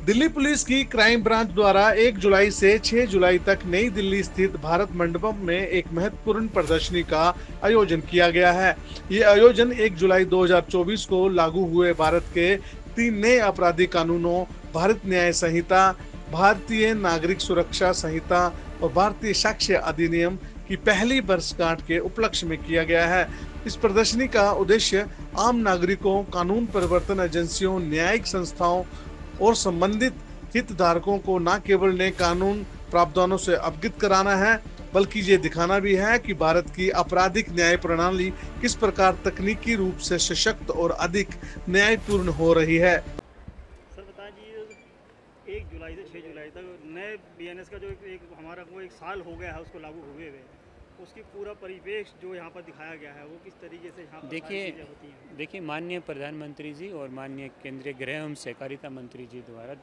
Delhi police की crime branch द्वारा 1 जुलाई से 6 जुलाई तक नई दिल्ली स्थित भारत मंडपम में एक महत्वपूर्ण प्रदर्शनी का आयोजन किया गया है। ये आयोजन 1 जुलाई 2024 को लागू हुए भारत के 3 नए आपराधिक कानूनों, भारत न्याय संहिता, भारतीय नागरिक सुरक्षा संहिता और भारतीय साक्ष्य अधिनियम की पहली वर्षगांठ के उपलक्ष्य में किया गया है। इस प्रदर्शनी का उद्देश्य आम नागरिकों, कानून प्रवर्तन एजेंसियों, न्यायिक संस्थाओं और संबंधित हितधारकों को न केवल नए कानून प्रावधानों से अवगत कराना है, बल्कि ये दिखाना भी है कि भारत की आपराधिक न्याय प्रणाली किस प्रकार तकनीकी रूप से सशक्त और अधिक न्यायपूर्ण हो रही है। सर बता दीजिए 1 जुलाई से 6 जुलाई तक नए बीएनएस का जो एक हमारा वो एक साल हो गया है उसको लागू हुए हुए, उसकी पूरा परिवेश जो यहाँ पर दिखाया गया है वो किस तरीके से यहाँ पर सारी चीज़ें होती हैं। देखिए माननीय प्रधानमंत्री जी और माननीय केंद्रीय गृह एवं सहकारिता मंत्री जी द्वारा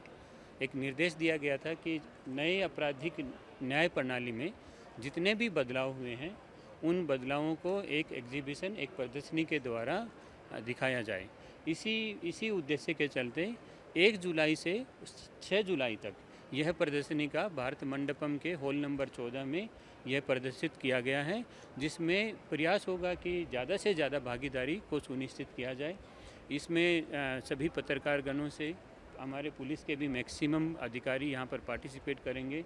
एक निर्देश दिया गया था कि नए आपराधिक न्याय प्रणाली में जितने भी बदलाव हुए हैं उन बदलावों को एक एग्जीबिशन, एक प्रदर्शनी के द्वारा दिखाया जाए। इसी उद्देश्य के चलते 1 जुलाई से 6 जुलाई तक यह प्रदर्शनी का भारत मंडपम के हॉल नंबर 14 में यह प्रदर्शित किया गया है, जिसमें प्रयास होगा कि ज़्यादा से ज़्यादा भागीदारी को सुनिश्चित किया जाए। इसमें सभी पत्रकारगणों से हमारे पुलिस के भी मैक्सिमम अधिकारी यहाँ पर पार्टिसिपेट करेंगे।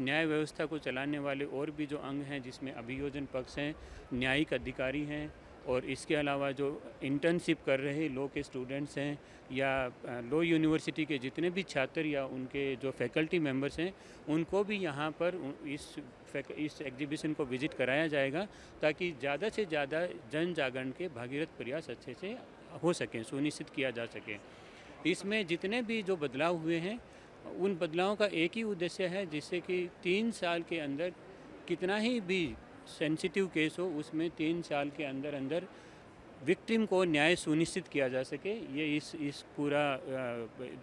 न्याय व्यवस्था को चलाने वाले और भी जो अंग हैं जिसमें अभियोजन पक्ष हैं, न्यायिक अधिकारी हैं और इसके अलावा जो इंटर्नशिप कर रहे लॉ के स्टूडेंट्स हैं या लॉ यूनिवर्सिटी के जितने भी छात्र या उनके जो फैकल्टी मेंबर्स हैं उनको भी यहाँ पर इस एग्जीबिशन को विज़िट कराया जाएगा, ताकि ज़्यादा से ज़्यादा जन जागरण के भागीरथ प्रयास अच्छे से हो सकें, सुनिश्चित किया जा सके। इसमें जितने भी जो बदलाव हुए हैं उन बदलावों का एक ही उद्देश्य है, जिससे कि 3 साल के अंदर कितना ही भी सेंसिटिव केस हो उसमें 3 साल के अंदर अंदर विक्टिम को न्याय सुनिश्चित किया जा सके। ये इस पूरा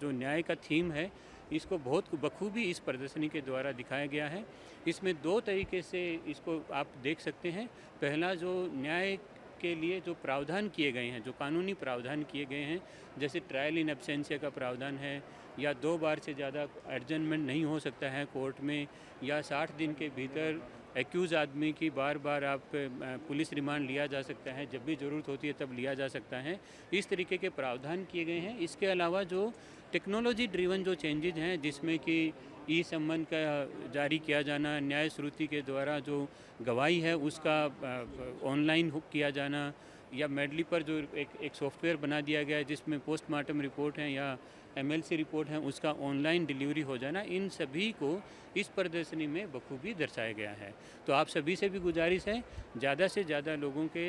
जो न्याय का थीम है इसको बहुत बखूबी इस प्रदर्शनी के द्वारा दिखाया गया है। इसमें 2 तरीके से इसको आप देख सकते हैं। पहला, जो न्याय के लिए जो प्रावधान किए गए हैं, जो कानूनी प्रावधान किए गए हैं, जैसे ट्रायल इन एब्सेंशिया का प्रावधान है, या 2 बार से ज़्यादा एडजमेंट नहीं हो सकता है कोर्ट में, या 60 दिन के भीतर एक्यूज़ आदमी की बार बार आप पुलिस रिमांड लिया जा सकता है, जब भी ज़रूरत होती है तब लिया जा सकता है। इस तरीके के प्रावधान किए गए हैं। इसके अलावा जो टेक्नोलॉजी ड्रिवन जो चेंजेज हैं, जिसमें कि ई सम्मन का जारी किया जाना, न्याय श्रुति के द्वारा जो गवाही है उसका ऑनलाइन किया जाना, या मेडली पर जो एक सॉफ्टवेयर बना दिया गया है जिसमें पोस्टमार्टम रिपोर्ट हैं या एमएलसी रिपोर्ट हैं उसका ऑनलाइन डिलीवरी हो जाना, इन सभी को इस प्रदर्शनी में बखूबी दर्शाया गया है। तो आप सभी से भी गुजारिश है, ज़्यादा से ज़्यादा लोगों के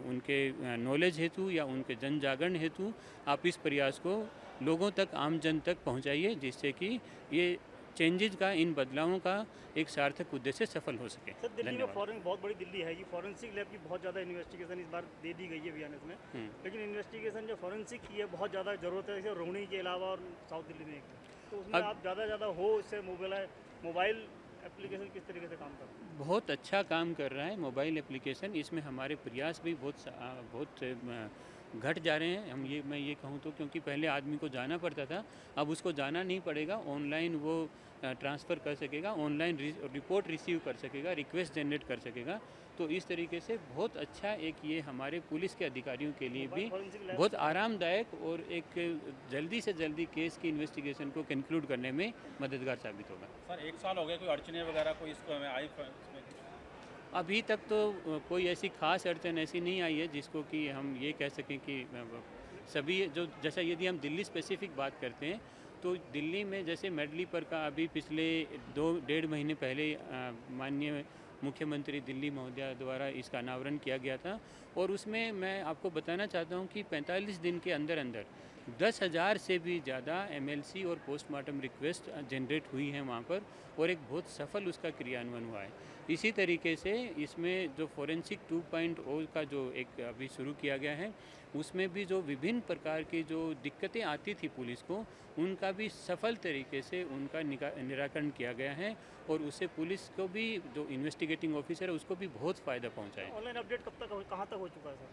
उनके नॉलेज हेतु या उनके जन जागरण हेतु आप इस प्रयास को लोगों तक, आम जन तक पहुंचाइए, जिससे कि ये चेंजेज का, इन बदलावों का एक सार्थक उद्देश्य सफल हो सके। सर दिल्ली में बहुत बड़ी दिल्ली है, ये फॉरेंसिक लैब की बहुत ज़्यादा इन्वेस्टिगेशन इस बार दे दी गई है बीएनएस में, लेकिन इन्वेस्टिगेशन जो फॉरेंसिक की है बहुत ज़्यादा ज़रूरत है, जैसे रोहिणी के अलावा और साउथ दिल्ली में, तो उसमें आप ज़्यादा हो इससे मोबाइल एप्लीकेशन किस तरीके से काम कर रहा है? बहुत अच्छा काम कर रहा है मोबाइल एप्लीकेशन। इसमें हमारे प्रयास भी बहुत घट जा रहे हैं। मैं ये कहूँ तो, क्योंकि पहले आदमी को जाना पड़ता था, अब उसको जाना नहीं पड़ेगा, ऑनलाइन वो ट्रांसफ़र कर सकेगा, ऑनलाइन रिपोर्ट रिसीव कर सकेगा, रिक्वेस्ट जनरेट कर सकेगा। तो इस तरीके से बहुत अच्छा एक ये हमारे पुलिस के अधिकारियों के लिए भी बहुत आरामदायक और एक जल्दी से जल्दी केस की इन्वेस्टिगेशन को कंक्लूड करने में मददगार साबित होगा। सर 1 साल हो गया, कोई अड़चने वगैरह कोई इसको हमें आई? अभी तक तो कोई ऐसी खास अड़चन ऐसी नहीं आई है जिसको कि हम ये कह सकें कि सभी जो, जैसा यदि हम दिल्ली स्पेसिफिक बात करते हैं तो दिल्ली में जैसे मेडली पर का अभी पिछले 2-1.5 महीने पहले माननीय मुख्यमंत्री दिल्ली महोदया द्वारा इसका अनावरण किया गया था, और उसमें मैं आपको बताना चाहता हूं कि 45 दिन के अंदर अंदर 10,000 से भी ज़्यादा एमएलसी और पोस्टमार्टम रिक्वेस्ट जनरेट हुई हैं वहाँ पर, और एक बहुत सफल उसका क्रियान्वयन हुआ है। इसी तरीके से इसमें जो फोरेंसिक 2.0 का जो एक अभी शुरू किया गया है, उसमें भी जो विभिन्न प्रकार की जो दिक्कतें आती थी पुलिस को, उनका भी सफल तरीके से उनका निराकरण किया गया है, और उससे पुलिस को भी, जो इन्वेस्टिगेटिंग ऑफिसर है उसको भी बहुत फ़ायदा पहुंचा है। ऑनलाइन अपडेट कब तक कहाँ तक हो चुका है सर?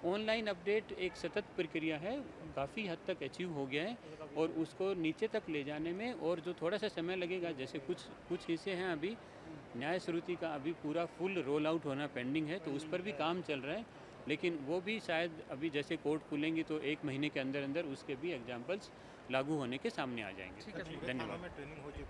ऑनलाइन अपडेट एक सतत प्रक्रिया है, काफ़ी हद तक अचीव हो गया है और उसको नीचे तक ले जाने में और जो थोड़ा सा समय लगेगा, जैसे कुछ हिस्से हैं अभी न्याय श्रुति का अभी पूरा फुल रोल आउट होना पेंडिंग है, तो उस पर भी काम चल रहा है, लेकिन वो भी शायद अभी जैसे कोर्ट खुलेंगी तो 1 महीने के अंदर अंदर उसके भी एग्जाम्पल्स लागू होने के सामने आ जाएंगे। धन्यवाद।